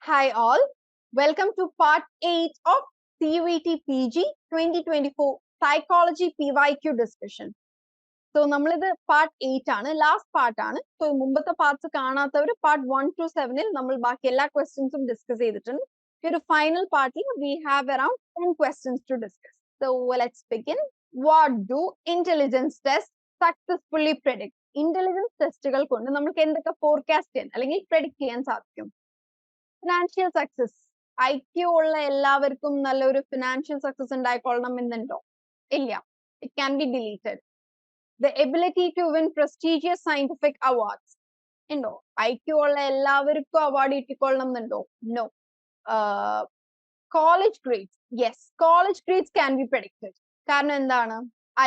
Hi all, welcome to part 8 of CUET PG 2024 Psychology PYQ discussion. So, നമ്മളിത് part 8 ആണ്, last part ആണ്. So മുമ്പത്തെ parts കാണാത്തവർ part 1 to 7 നമ്മൾ ബാക്കി എല്ലാ ക്വസ്റ്റ്യൻസും ഡിസ്കസ് ചെയ്തിട്ടുണ്ട്. ഈ ഒരു ഫൈനൽ പാർട്ടിൽ we have around 10 questions to discuss. So let's begin. What do intelligence tests successfully predict? Intelligence ടെസ്റ്റുകൾ കൊണ്ട് നമുക്ക് എന്തൊക്കെ ഫോർകാസ്റ്റ് ചെയ്യാൻ അല്ലെങ്കിൽ പ്രെഡിക്റ്റ് ചെയ്യാൻ സാധിക്കും? ഫിനാൻഷ്യൽ സക്സസ്, IQ ഉള്ള എല്ലാവർക്കും നല്ലൊരു ഫിനാൻഷ്യൽ സക്സസ് ഉണ്ടായിക്കൊള്ളണം എന്നുണ്ടോ? ഇല്ല. It can be deleted. The ability to win prestigious scientific awards ഉണ്ടോ? IQ ഉള്ള എല്ലാവർക്കും അവാർഡ് കിട്ടിക്കൊള്ളണം എന്നുണ്ടോ? No. College grades, yes, college grades can be predicted. കാരണം എന്താണ്?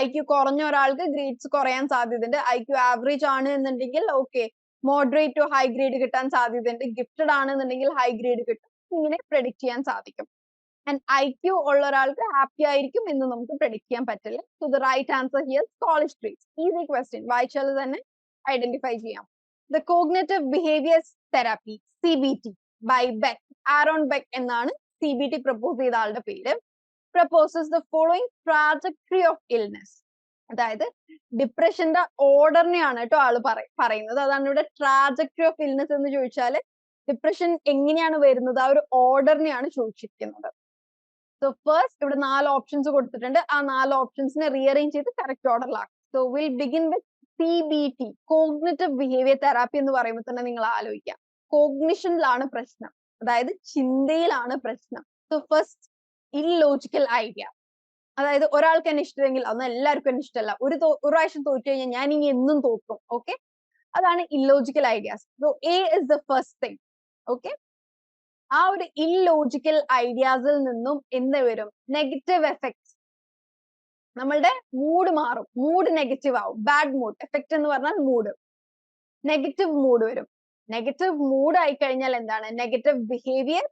IQ കുറഞ്ഞ ഒരാൾക്ക് ഗ്രേഡ്സ് കുറയാൻ സാധ്യതയുണ്ട്. IQ ആവറേജ് ആണ് എന്നുണ്ടെങ്കിൽ okay, moderate to high grade കിട്ടാൻ സാധ്യതയുണ്ട്. ഗിഫ്റ്റഡ് ആണെന്നുണ്ടെങ്കിൽ ഹൈ ഗ്രേഡ് കിട്ടും. ഇങ്ങനെ പ്രഡിക്റ്റ് ചെയ്യാൻ സാധിക്കും. ആൻഡ് IQ ഉള്ള ഒരാൾക്ക് ഹാപ്പി ആയിരിക്കും എന്ന് നമുക്ക് പ്രഡിക്റ്റ് ചെയ്യാൻ പറ്റില്ല. So the right answer here college grades. Easy question, വായിച്ചാൽ തന്നെ ഐഡന്റിഫൈ ചെയ്യാം. The cognitive behaviour therapy CBT by Beck, Aaron Beck എന്നാണ് CBT പ്രപ്പോസ് ചെയ്ത ആളുടെ പേര്. Proposes the following trajectory of illness. അതായത് ഡിപ്രഷന്റെ ഓർഡറിനെയാണ് കേട്ടോ ആള് പറയുന്നത്. അതാണ് ഇവിടെ ട്രാജക്ടറി ഓഫ് ഇൽനെസ് എന്ന് ചോദിച്ചാൽ ഡിപ്രഷൻ എങ്ങനെയാണ് വരുന്നത്, ആ ഒരു ഓർഡറിനെയാണ് ചോദിച്ചിരിക്കുന്നത്. സോ ഫസ്റ്റ് ഇവിടെ 4 ഓപ്ഷൻസ് കൊടുത്തിട്ടുണ്ട്. ആ 4 ഓപ്ഷൻസിനെ റീഅറേഞ്ച് ചെയ്ത് കറക്റ്റ് ഓർഡറിലാക്കും. So will begin with CBT, cognitive behaviour therapy എന്ന് പറയുമ്പോൾ തന്നെ നിങ്ങൾ ആലോചിക്കാം, കോഗ്നിഷനിലാണ് പ്രശ്നം, അതായത് ചിന്തയിലാണ് പ്രശ്നം. സോ ഫസ്റ്റ് ഇല്ലോജിക്കൽ ഐഡിയ, അതായത് ഒരാൾക്ക് എന്നെ ഇഷ്ടമെങ്കിൽ അതൊന്നും എല്ലാവർക്കും എന്നെ ഇഷ്ടമല്ല. ഒരു പ്രാവശ്യം തോറ്റു കഴിഞ്ഞാൽ ഞാൻ ഇനി എന്നും തോക്കും. ഓക്കെ, അതാണ് illogical ideas. So A is the first thing. Okay, ആ ഒരു ഇല്ലോജിക്കൽ ഐഡിയാസിൽ നിന്നും എന്ത് വരും? Negative effects. നമ്മളുടെ മൂഡ് മാറും, മൂഡ് നെഗറ്റീവ് ആവും. ബാഡ് മൂഡ് എഫക്ട് എന്ന് പറഞ്ഞാൽ മൂഡ്, നെഗറ്റീവ് മൂഡ് വരും. നെഗറ്റീവ് മൂഡ് ആയി കഴിഞ്ഞാൽ എന്താണ്? Negative behaviour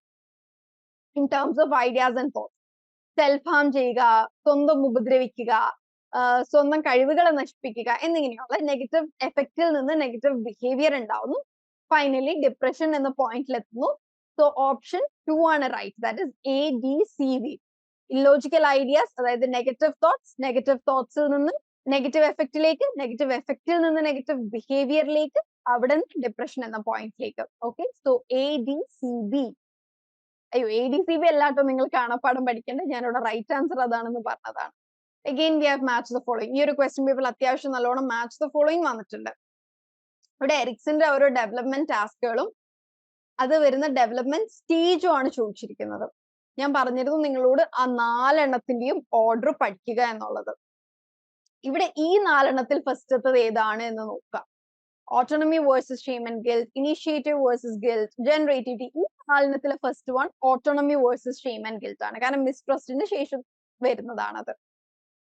in terms of ideas and thoughts. Self harm ചെയ്യുക, സ്വന്തം ഉപദ്രവിക്കുക, സ്വന്തം കഴിവുകളെ നശിപ്പിക്കുക എന്നിങ്ങനെയുള്ള നെഗറ്റീവ് എഫക്റ്റിൽ നിന്ന് നെഗറ്റീവ് ബിഹേവിയർ ഉണ്ടാവുന്നു. ഫൈനലി ഡിപ്രഷൻ എന്ന പോയിന്റിൽ എത്തുന്നു. സോ ഓപ്ഷൻ 2 ആണ് right, that is ADCV. Illogical ideas, അതായത് നെഗറ്റീവ് തോട്ട്സിൽ നിന്ന് നെഗറ്റീവ് എഫക്റ്റിലേക്ക്, നെഗറ്റീവ് എഫക്റ്റിൽ നിന്ന് നെഗറ്റീവ് ബിഹേവിയറിലേക്ക്, അവിടെ നിന്ന് ഡിപ്രഷൻ എന്ന പോയിന്റിലേക്ക്. Okay, so ADCV. അയ്യോ, ADCV അല്ലാട്ടോ നിങ്ങൾ കാണാപ്പാടം പഠിക്കേണ്ടത്, ഞാനിവിടെ റൈറ്റ് ആൻസർ അതാണെന്ന് പറഞ്ഞതാണ്. Again we have match the following. ഈ ഒരു ക്വസ്റ്റ്യൻ പേപ്പർ അത്യാവശ്യം നല്ലോണം മാച്ച് ദ ഫോളോയിങ് വന്നിട്ടുണ്ട്. ഇവിടെ എറിക്സന്റെ ഓരോ ഡെവലപ്മെന്റ് ടാസ്കുകളും അത് വരുന്ന ഡെവലപ്മെന്റ് സ്റ്റേജും ആണ് ചോദിച്ചിരിക്കുന്നത്. ഞാൻ പറഞ്ഞിരുന്നു നിങ്ങളോട് ആ 4 എണ്ണത്തിന്റെയും ഓർഡർ പഠിക്കുക എന്നുള്ളത്. ഇവിടെ ഈ 4 എണ്ണത്തിൽ ഫസ്റ്റത്തത് ഏതാണ് എന്ന് നോക്കാം. Autonomy versus shame and guilt, initiative versus guilt, generativity. ഈ 4 എണ്ണത്തിലെ first one autonomy versus shame and guilt ആണ്. കാരണം മിസ്ട്രസ്റ്റിന് ശേഷം വരുന്നതാണത്.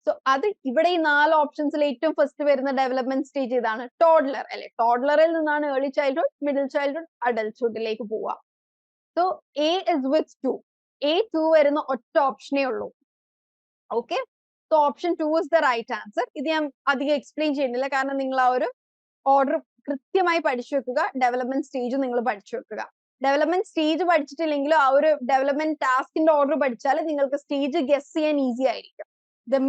സോ അത് ഇവിടെ ഈ 4 ഓപ്ഷൻസിൽ ഏറ്റവും ഫസ്റ്റ് വരുന്ന ഡെവലപ്മെന്റ് സ്റ്റേജ് ഇതാണ്, ടോഡ്ലർ അല്ലെ. ടോഡ്ലറിൽ നിന്നാണ് ഏർലി ചൈൽഡ്ഹുഡ്, മിഡിൽ ചൈൽഡ്ഹുഡ്, അഡൽട്ട്ഹുഡിലേക്ക് പോവുക. So A is with 2. A2 വരുന്ന ഒറ്റ ഓപ്ഷനേ ഉള്ളൂ. Okay, so option 2 is the right answer. ഇത് ഞാൻ അധികം എക്സ്പ്ലെയിൻ ചെയ്യുന്നില്ല, കാരണം നിങ്ങൾ ആ ഒരു ഓർഡർ കൃത്യമായി പഠിച്ചു വെക്കുക. ഡെവലപ്മെന്റ് സ്റ്റേജ് നിങ്ങൾ പഠിച്ചു വെക്കുക. ഡെവലപ്മെന്റ് സ്റ്റേജ് പഠിച്ചിട്ടില്ലെങ്കിലും ആ ഒരു ഡെവലപ്മെന്റ് ടാസ്കിന്റെ ഓർഡർ പഠിച്ചാൽ നിങ്ങൾക്ക് സ്റ്റേജ് ഗസ് ചെയ്യാൻ ഈസി ആയിരിക്കും. The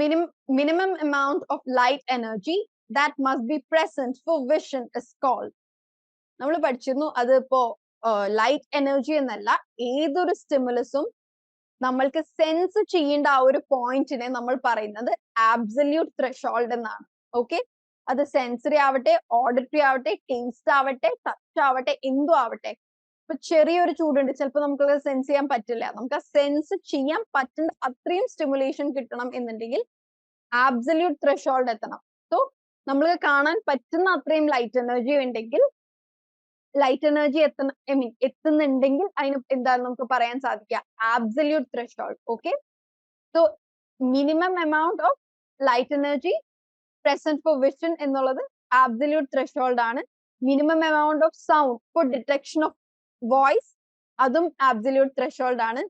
minimum amount of light energy that must be present for vision is called. നമ്മൾ പഠിച്ചിരുന്നു, അതിപ്പോ ലൈറ്റ് എനർജി എന്നല്ല, ഏതൊരു സ്റ്റിമുലസും നമ്മൾക്ക് സെൻസ് ചെയ്യേണ്ട ആ ഒരു പോയിന്റിനെ നമ്മൾ പറയുന്നത് ആബ്സല്യൂട്ട് ത്രെഷോൾഡ് എന്നാണ്. ഓക്കെ, അത് സെൻസറി ആവട്ടെ, ഓഡിറ്ററി ആവട്ടെ, ടേസ്റ്റ് ആവട്ടെ, ടച്ച് ആവട്ടെ, എന്തും ആവട്ടെ. ഇപ്പൊ ചെറിയൊരു ചൂടുണ്ട്, ചിലപ്പോൾ നമുക്ക് സെൻസ് ചെയ്യാൻ പറ്റില്ല. നമുക്ക് ആ സെൻസ് ചെയ്യാൻ പറ്റുന്ന അത്രയും സ്റ്റിമുലേഷൻ കിട്ടണം എന്നുണ്ടെങ്കിൽ ആബ്സല്യൂട്ട് ത്രെഷോൾഡ് എത്തണം. സോ നമ്മൾക്ക് കാണാൻ പറ്റുന്ന അത്രയും ലൈറ്റ് എനർജി ഉണ്ടെങ്കിൽ, ലൈറ്റ് എനർജി എത്തുന്നുണ്ടെങ്കിൽ അതിന് എന്താണ് നമുക്ക് പറയാൻ സാധിക്കുക? Absolute threshold. Okay, so minimum amount of light energy present for vision എന്നുള്ളത് ആബ്സല്യൂട്ട് ത്രെഷോൾഡ് ആണ്. Minimum amount of sound for detection of voice, അതും ആബ്സല്യൂട്ട് ത്രെഷോൾഡ് ആണ്.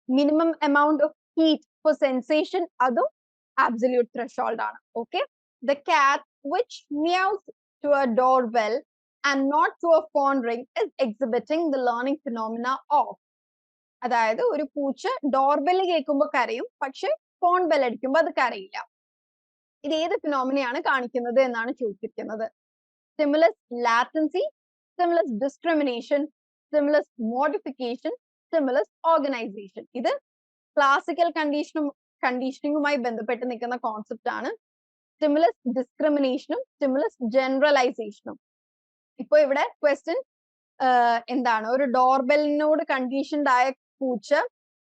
Minimum amount of heat for sensation, അതും absolute threshold ആണ്. Okay, the cat which meows to a doorbell and not through a phone ring is exhibiting the learning phenomena of. അതായത് ഒരു പൂച്ച doorbell കേൾക്കുമ്പോൾ കരയും, പക്ഷെ phone bell അടിക്കുമ്പോൾ അത് കരയില്ല. ഇത് ഏത് ഫിനോമിനയാണ് കാണിക്കുന്നത് എന്നാണ് ചോദിച്ചിരിക്കുന്നത്. Stimulus latency, stimulus discrimination, stimulus modification, stimulus organisation. ഇത് ക്ലാസിക്കൽ കണ്ടീഷനിങ്ങുമായി ബന്ധപ്പെട്ട് നിൽക്കുന്ന കോൺസെപ്റ്റ് ആണ്. സ്റ്റിമുലസ് ഡിസ്ക്രിമിനേഷനും സ്റ്റിമുലസ് ജനറലൈസേഷനും. ഇപ്പൊ ഇവിടെ ക്വസ്റ്റ്യൻ എന്താണ്, ഒരു ഡോർബെല്ലിനോട് കണ്ടീഷൻഡ് ആയ പൂച്ച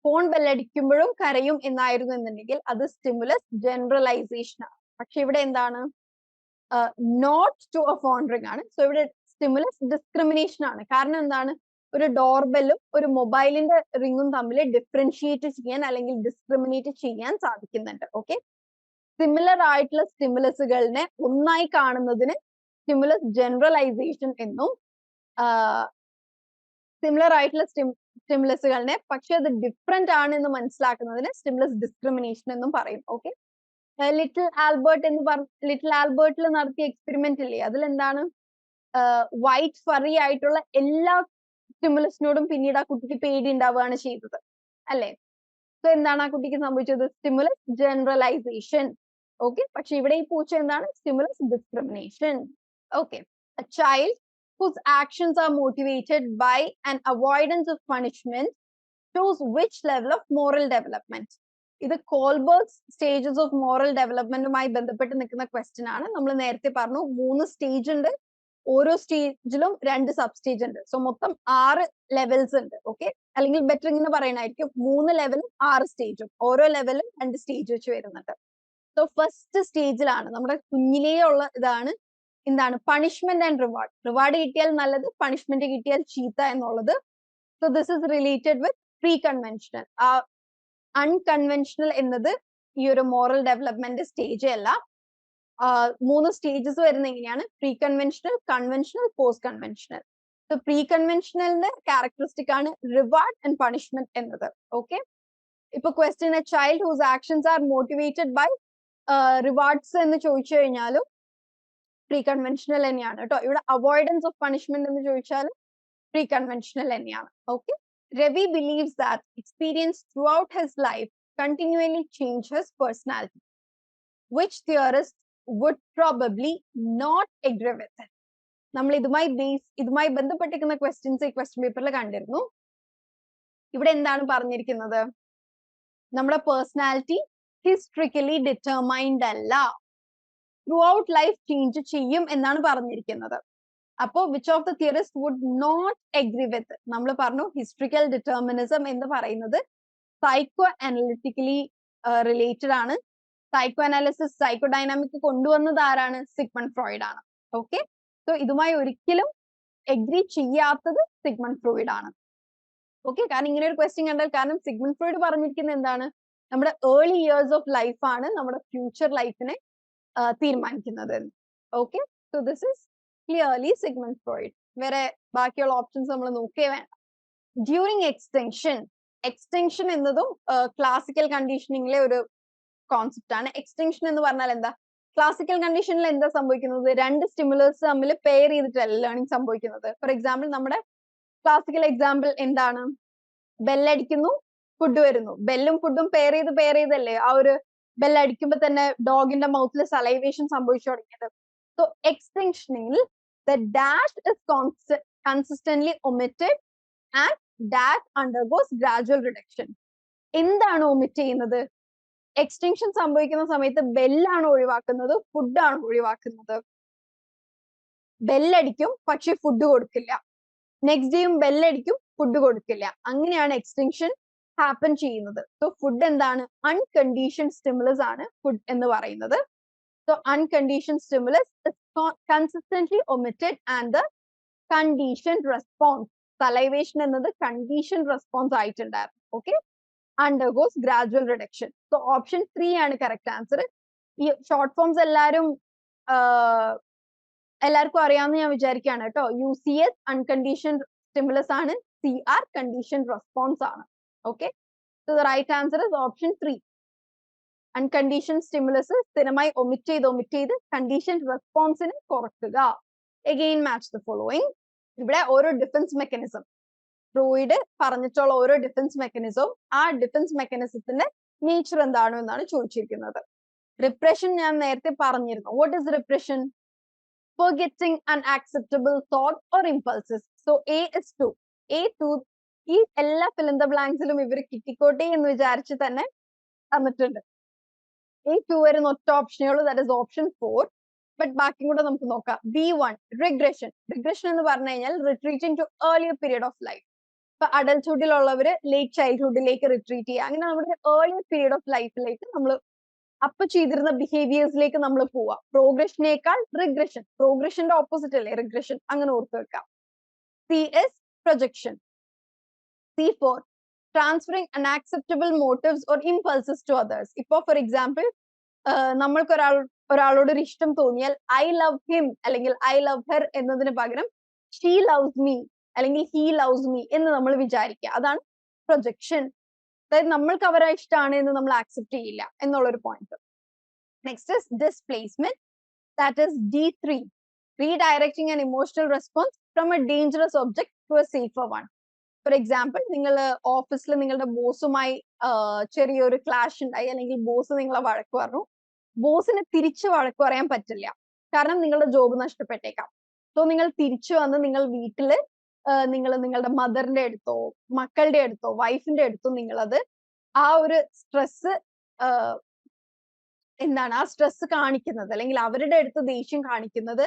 ഫോൺ ബെല്ലടിക്കുമ്പോഴും കരയും എന്നായിരുന്നു എന്നുണ്ടെങ്കിൽ അത് സ്റ്റിമുലസ് ജനറലൈസേഷൻ ആണ്. പക്ഷെ ഇവിടെ എന്താണ്, note to a phone ring ആണ്. സോ ഇവിടെ സ്റ്റിമുലസ് ഡിസ്ക്രിമിനേഷൻ ആണ്. കാരണം എന്താണ്, ഒരു ഡോർബെല്ലും ഒരു മൊബൈലിന്റെ റിംഗും തമ്മിൽ ഡിഫറൻഷിയേറ്റ് ചെയ്യാൻ അല്ലെങ്കിൽ ഡിസ്ക്രിമിനേറ്റ് ചെയ്യാൻ സാധിക്കുന്നുണ്ട്. ഓക്കെ, സിമിലർ ആയിട്ടുള്ള സ്റ്റിമുലസുകളിനെ ഒന്നായി കാണുന്നതിന് സ്റ്റിമുലസ് ജനറലൈസേഷൻ എന്നും, സിമിലർ ആയിട്ടുള്ള സ്റ്റിമുലസുകളിനെ പക്ഷെ അത് ഡിഫറെന്റ് ആണ് എന്ന് മനസ്സിലാക്കുന്നതിന് സ്റ്റിമുലസ് ഡിസ്ക്രിമിനേഷൻ എന്നും പറയും. ഓക്കെ, ലിറ്റിൽ ആൽബർട്ടിൽ നടത്തിയ എക്സ്പെരിമെന്റ് ഇല്ലേ, അതിലെന്താണ്, വൈറ്റ് ഫറി ആയിട്ടുള്ള എല്ലാ സ്റ്റിമുലസിനോടും പിന്നീട് ആ കുട്ടിക്ക് പേടി ഉണ്ടാവുകയാണ് ചെയ്തത് അല്ലെ. സോ എന്താണ് ആ കുട്ടിക്ക് സംഭവിച്ചത്, സ്റ്റിമുലസ് ജനറലൈസേഷൻ. ഓക്കെ, പക്ഷെ ഇവിടെ ഈ പൂച്ച എന്താണ്, stimulus discrimination. Okay, a child whose actions are motivated by an avoidance of punishment shows which level of moral development. ഇത് കോൾബർഗ്സ് സ്റ്റേജസ് ഓഫ് മോറൽ ഡെവലപ്മെന്റുമായി ബന്ധപ്പെട്ട് നിൽക്കുന്ന ക്വസ്റ്റ്യൻ ആണ്. നമ്മൾ നേരത്തെ പറഞ്ഞു 3 സ്റ്റേജ് ഉണ്ട്, ഓരോ സ്റ്റേജിലും 2 സബ് സ്റ്റേജ് ഉണ്ട്. സോ മൊത്തം 6 ലെവൽസ് ഉണ്ട്. ഓക്കെ, അല്ലെങ്കിൽ ബെറ്റർ ഇങ്ങനെ പറയണായിരിക്കും, 3 ലെവലും 6 സ്റ്റേജും, ഓരോ ലെവലും 2 സ്റ്റേജ് വെച്ച് വരുന്നുണ്ട്. സോ ഫസ്റ്റ് സ്റ്റേജിലാണ് നമ്മുടെ കുഞ്ഞിലേ ഉള്ള ഇതാണ് എന്താണ്, പണിഷ്മെന്റ് ആൻഡ് റിവാർഡ്. റിവാർഡ് കിട്ടിയാൽ നല്ലത്, പണിഷ്മെന്റ് കിട്ടിയാൽ ചീത്ത എന്നുള്ളത്. So this is related with pre conventional. Unconventional എന്നത് ഈ ഒരു മോറൽ ഡെവലപ്മെന്റ് സ്റ്റേജ് അല്ല. 3 സ്റ്റേജസ് വരുന്ന എങ്ങനെയാണ്, pre conventional, conventional, post conventional. So pre കൺവെൻഷണലിന്റെ ക്യാരക്ടറിസ്റ്റിക് ആണ് റിവാർഡ് ആൻഡ് പണിഷ്മെന്റ് എന്നത്. ഓക്കെ, ഇപ്പൊ question, a child whose actions are motivated by rewards എന്ന് ചോദിച്ചു കഴിഞ്ഞാലും പ്രീ കൺവെൻഷണൽ തന്നെയാണ് കേട്ടോ. ഇവിടെ അവോയ്ഡൻസ് ഓഫ് പണിഷ്മെന്റ് എന്ന് ചോദിച്ചാൽ പ്രീ കൺവെൻഷണൽ തന്നെയാണ്. Okay, Ravi believes that experience throughout his life continually change his personality, which theorists would probably not agree with it. നമ്മൾ ഇതുമായി ബന്ധപ്പെട്ടിരിക്കുന്ന ക്വസ്റ്റ്യൻസ് ഈ ക്വസ്റ്റ്യൻ പേപ്പറിൽ കണ്ടിരുന്നു. ഇവിടെ എന്താണ് പറഞ്ഞിരിക്കുന്നത്, നമ്മുടെ പേഴ്സണാലിറ്റി ഹിസ്റ്ററിക്കലി ഡിറ്റർമൈൻഡ് അല്ല, ത്രൂ ഔട്ട് ലൈഫ് ചേഞ്ച് ചെയ്യും എന്നാണ് പറഞ്ഞിരിക്കുന്നത്. അപ്പോ which of the theorist would not agree with, നമ്മൾ പറഞ്ഞു ഹിസ്റ്ററിക്കൽ ഡിറ്റർമിനിസം എന്ന് പറയുന്നത് സൈക്കോ അനലിറ്റിക്കലി റിലേറ്റഡ് ആണ്. സൈക്കോ അനാലിസിസ്, സൈക്കോ ഡൈനാമിക് കൊണ്ടുവന്നത് ആരാണ്, സിഗ്മണ്ട് ഫ്രോയിഡ് ആണ്. ഓക്കെ, സോ ഇതുമായി ഒരിക്കലും എഗ്രി ചെയ്യാത്തത് സിഗ്മണ്ട് ഫ്രോയിഡ് ആണ്. ഓക്കെ, കാരണം ഇങ്ങനെ ഒരു ക്വസ്റ്റ്യൻ കണ്ടാൽ, കാരണം സിഗ്മണ്ട് ഫ്രോയിഡ് പറഞ്ഞിരിക്കുന്നത് എന്താണ്, നമ്മുടെ ഏർലി ഇയേഴ്സ് ഓഫ് ലൈഫ് ആണ് നമ്മുടെ ഫ്യൂച്ചർ ലൈഫിനെ തീരുമാനിക്കുന്നത്. Okay, so this is clearly Sigmund Freud. വേറെ ബാക്കിയുള്ള ഓപ്ഷൻസ് നമ്മൾ നോക്കേ വേണ്ട. ഡ്യൂറിങ് എക്സ്റ്റെൻഷൻ എന്നതും ക്ലാസിക്കൽ കണ്ടീഷനിങ്ങിലെ ഒരു കോൺസെപ്റ്റ് ആണ്. എക്സ്റ്റെൻഷൻ എന്ന് പറഞ്ഞാൽ എന്താ, ക്ലാസിക്കൽ കണ്ടീഷനിൽ എന്താ സംഭവിക്കുന്നത്, 2 സ്റ്റിമുലസ് തമ്മിൽ പെയർ ചെയ്തിട്ടല്ല ലേണിംഗ് സംഭവിക്കുന്നത്. ഫോർ എക്സാമ്പിൾ, നമ്മുടെ ക്ലാസിക്കൽ എക്സാമ്പിൾ എന്താണ്, ബെല്ലടിക്കുന്നു, ഫുഡ് വരുന്നു. ബെല്ലും ഫുഡും പെയർ ചെയ്തല്ലേ ആ ഒരു ബെല്ലടിക്കുമ്പോൾ തന്നെ ഡോഗിന്റെ മൗത്തിൽ സലൈവേഷൻ സംഭവിച്ചു തുടങ്ങിയത്. സോ എക്സ്റ്റെൻഷനിൽ the dash is consistently omitted and dash undergoes gradual reduction. എന്താണ് ഒമിറ്റ് ചെയ്യുന്നത്, എക്സ്റ്റെൻഷൻ സംഭവിക്കുന്ന സമയത്ത് ബെല്ലാണ് ഒഴിവാക്കുന്നത്, ഫുഡാണ് ഒഴിവാക്കുന്നത്. ബെല്ലടിക്കും പക്ഷെ ഫുഡ് കൊടുക്കില്ല, നെക്സ്റ്റ് ഡേയും ബെല്ലടിക്കും ഫുഡ് കൊടുക്കില്ല. അങ്ങനെയാണ് എക്സ്റ്റെൻഷൻ ഹാപ്പൻ ചെയ്യുന്നത്. സോ ഫുഡ് എന്താണ്, അൺകണ്ടീഷൻ സ്റ്റിമുലസ് ആണ് ഫുഡ് എന്ന് പറയുന്നത്. So unconditioned stimulus is consistently omitted and the conditioned response, salivation എന്നത് conditioned response ആയിട്ടുണ്ടായിരുന്നു. Okay, undergoes gradual reduction. So option 3 ആണ് correct answer. ഈ ഷോർട്ട് ഫോംസ് എല്ലാവർക്കും അറിയാമെന്ന് ഞാൻ വിചാരിക്കുകയാണ് കേട്ടോ. UCS unconditioned stimulus ആണ്, CR conditioned response ആണ്. Okay, so the right answer is option 3. Unconditioned stimulus സ്ഥിരമായി ഒമിറ്റ് ചെയ്ത് കണ്ടീഷൻ റെസ്പോൺസിനെ കുറയ്ക്കുക Again, match the following. ഇവിടെ ഓരോ ഡിഫൻസ് മെക്കാനിസം ഫ്രോയിഡ് പറഞ്ഞിട്ടുള്ള ഓരോ ഡിഫൻസ് മെക്കാനിസവും ആ ഡിഫൻസ് മെക്കാനിസത്തിന്റെ നേച്ചർ എന്താണോ എന്നാണ് ചോദിച്ചിരിക്കുന്നത്. റിപ്രഷൻ ഞാൻ നേരത്തെ പറഞ്ഞിരുന്നു. What is repression? Forgetting unacceptable thought or impulses. So A is 2. A2 ഈ എല്ലാ fill in the blanks ലും ഇവർ കിട്ടിക്കോട്ടെ എന്ന് വിചാരിച്ച് തന്നെ തന്നിട്ടുണ്ട്. A2 വരുന്ന ഒറ്റ ഓപ്ഷനേ ഉള്ളൂ, ദാറ്റ് ഇസ് ഓപ്ഷൻ 4. ബട്ട് ബാക്കി കൂടെ നമുക്ക് നോക്കാം. B1 regression. റിഗ്രഷൻ എന്ന് പറഞ്ഞു കഴിഞ്ഞാൽ retreating to earlier period of life. ഇപ്പൊ അഡൽട്ട്ഹുഡിലുള്ളവര് ലേറ്റ് ചൈൽഡ്ഹുഡിലേക്ക് റിട്രീറ്റ് ചെയ്യുക. അങ്ങനെ നമ്മുടെ ഏർലിയർ പീരിയഡ് ഓഫ് ലൈഫിലേക്ക് നമ്മൾ അപ്പൊ ചെയ്തിരുന്ന ബിഹേവിയേഴ്സിലേക്ക് നമ്മൾ പോവാം. പ്രോഗ്രഷനേക്കാൾ റിഗ്രഷൻ. പ്രോഗ്രഷന്റെ ഓപ്പോസിറ്റ് അല്ലേ റിഗ്രഷൻ, അങ്ങനെ ഓർത്ത് വെക്കാം. C is projection. C4 transferring unacceptable motives or impulses to others. ഇപ്പൊ ഫോർ എക്സാമ്പിൾ നമ്മൾക്ക് ഒരാളോട് ഒരു ഇഷ്ടം തോന്നിയാൽ ഐ ലവ് ഹിം അല്ലെങ്കിൽ ഐ ലവ് ഹെർ എന്നതിന് പകരം ഷീ ലവ്സ് മീ അല്ലെങ്കിൽ ഹീ ലവ്സ് മീ എന്ന് നമ്മൾ വിചാരിക്കുക. അതാണ് പ്രൊജക്ഷൻ. അതായത് നമ്മൾക്ക് അവരെ ഇഷ്ടമാണ് എന്ന് നമ്മൾ ആക്സെപ്റ്റ് ചെയ്യില്ല എന്നുള്ളൊരു point. Next is displacement, that is D3 redirecting an emotional response from a dangerous object to a safer one. For example നിങ്ങൾ ഓഫീസിൽ നിങ്ങളുടെ ബോസുമായി ചെറിയൊരു ക്ലാഷ് ഉണ്ടായി, അല്ലെങ്കിൽ ബോസ് നിങ്ങളെ വഴക്ക് പറഞ്ഞു. ബോസിന് തിരിച്ച് വഴക്ക് പറയാൻ പറ്റില്ല, കാരണം നിങ്ങളുടെ ജോബ് നഷ്ടപ്പെട്ടേക്കാം. സോ നിങ്ങൾ തിരിച്ചു വന്ന് നിങ്ങൾ വീട്ടില് നിങ്ങൾ നിങ്ങളുടെ മദറിന്റെ അടുത്തോ മക്കളുടെ അടുത്തോ വൈഫിന്റെ അടുത്തോ നിങ്ങളത് ആ ഒരു സ്ട്രെസ് എന്താണ് ആ സ്ട്രെസ് കാണിക്കുന്നത് അല്ലെങ്കിൽ അവരുടെ അടുത്ത് ദേഷ്യം കാണിക്കുന്നത്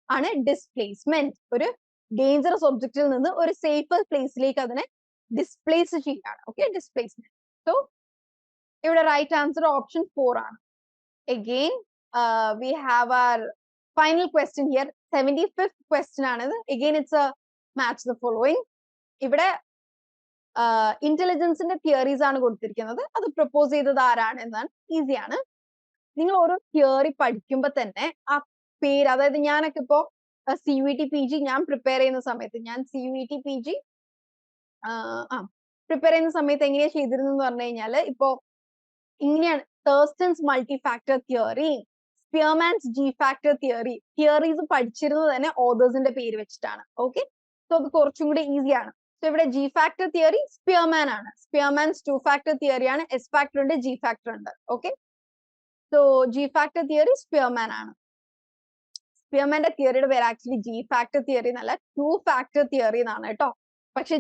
ആണ് ഡിസ്പ്ലേസ്മെന്റ്. ഒരു ഡേഞ്ചറസ് ഒബ്ജക്റ്റിൽ നിന്ന് ഒരു സേഫർ പ്ലേസിലേക്ക് അതിനെ ഡിസ്പ്ലേസ് ചെയ്യാണ്. Okay, displacement. സോ ഇവിടെ റൈറ്റ് ആൻസർ ഓപ്ഷൻ 4 ആണ്. Again, we have our final question here. 75th question ആണിത്. Again, it's a match the following. ഇവിടെ ഇന്റലിജൻസിന്റെ തിയറീസ് ആണ് കൊടുത്തിരിക്കുന്നത്. അത് പ്രപ്പോസ് ചെയ്തത് ആരാണ് എന്നാണ്. ഈസിയാണ്. നിങ്ങൾ ഓരോ തിയറി പഠിക്കുമ്പോൾ തന്നെ ആ പേര്, അതായത് ഞാനൊക്കെ ഇപ്പോ CUET PG ഞാൻ പ്രിപ്പയർ ചെയ്യുന്ന സമയത്ത്, ഞാൻ CUET PG പ്രിപ്പയർ ചെയ്യുന്ന സമയത്ത് എങ്ങനെയാ ചെയ്തിരുന്നെന്ന് പറഞ്ഞു കഴിഞ്ഞാല് ഇപ്പോ ഇങ്ങനെയാണ്. Thurstone's multifactor theory, Spearman's g factor theory, theories പഠിച്ചിരുന്നത് തന്നെ ഓതേഴ്സിന്റെ പേര് വെച്ചിട്ടാണ്. ഓക്കെ, സോ അത് കുറച്ചും കൂടി ഈസിയാണ്. സോ ഇവിടെ ജി ഫാക്ടർ തിയറി സ്പിയർമാൻ ആണ്. സ്പിയർമാൻസ് 2 ഫാക്ടർ തിയറിയാണ്. എസ് ഫാക്ടർ ഉണ്ട്, ജി ഫാക്ടർ ഉണ്ട്. Okay, so g factor theory Spearman ആണ്. സ്പിയർമാന്റെ തിയറിയുടെ പേര് ആക്ച്വലി ജി ഫാക്ടർ തിയറി എന്നല്ല, 2 ഫാക്ടർ തിയറി എന്നാണ് കേട്ടോ. പക്ഷെ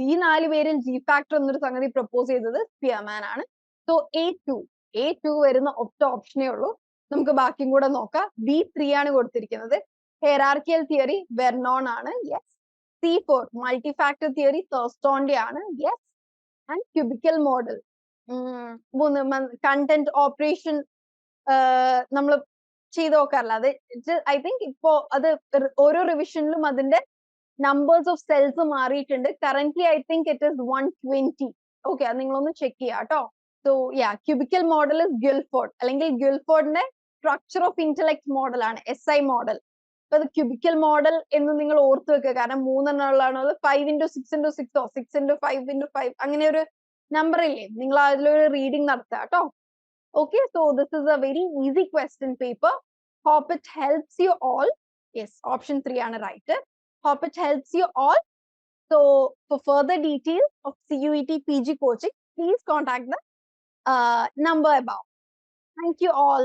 ഈ 4 പേരും ജി ഫാക്ടർ എന്നൊരു സംഗതി പ്രപ്പോസ് ചെയ്തത് സ്പിയർമാൻ ആണ്. സോ A2 വരുന്ന ഒറ്റ ഓപ്ഷനേ ഉള്ളൂ. നമുക്ക് ബാക്കിയും കൂടെ നോക്കാം. B3 ആണ് കൊടുത്തിരിക്കുന്നത്. ഹെറാർക്കിയൽ തിയറി വെർണോൺ ആണ്. യെസ്. C4 മൾട്ടിഫാക്ടർ തിയറി തേഴ്സ്റ്റോന്റെ ആണ്. Yes. And cubical model, content operation നമ്മൾ ചെയ്ത് നോക്കാറില്ല. അത് ഐ തിങ്ക് ഇപ്പോ അത് ഓരോ റിവിഷനിലും അതിന്റെ നമ്പേഴ്സ് ഓഫ് സെൽസ് മാറിയിട്ടുണ്ട്. Currently I think it is 120. Okay, അത് നിങ്ങളൊന്ന് ചെക്ക് ചെയ്യാം കേട്ടോ. So cubical model is Guilford, അല്ലെങ്കിൽ ഗിൽഫോർഡിന്റെ സ്ട്രക്ചർ ഓഫ് ഇന്റലക്ട് മോഡൽ ആണ് SI മോഡൽ. അപ്പൊ അത് ക്യൂബിക്കൽ മോഡൽ എന്ന് നിങ്ങൾ ഓർത്ത് വെക്കുക, കാരണം 3 എണ്ണമുള്ളതാണ്. 5x6x6 6x5x5 അങ്ങനെ ഒരു നമ്പർ ഇല്ലേ, നിങ്ങൾ അതിലൊരു റീഡിംഗ് നടത്തുക കേട്ടോ. Okay, so this is a very easy question paper. Hope it helps you all. Yes, option 3 ആണ് right. Hope it helps you all. So for further details of CUET PG coaching, please contact the number above. Thank you all.